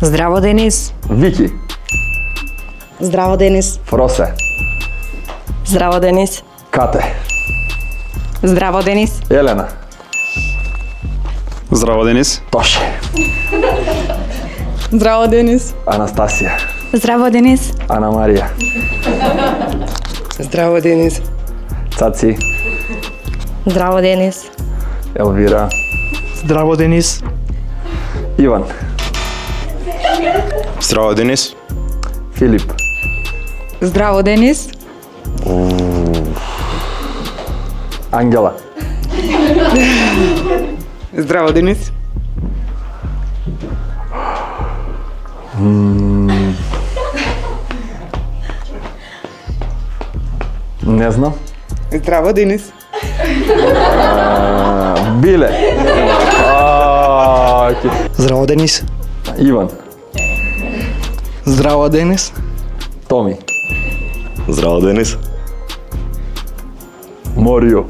Здраво, Денис. Вики. Здраво, Денис. Фросе. Здраво, Денис. Кате. Здраво, Денис. Елена. Здраво, Денис. Тоше. Здраво, Денис. Анастасија. Здраво, Денис. Ана Марија. Здраво, Денис. Цаци. Здраво, Денис. Елвира. Здраво, Денис. Иван. Здраво, Денис. Филип. Здраво, Денис. Ангела. Здраво, Денис. Не знам. Здраво, Денис. Биле. Здраво, Денис. Иван. Здраво, Денис. Томи. Здраво, Денис. Морио.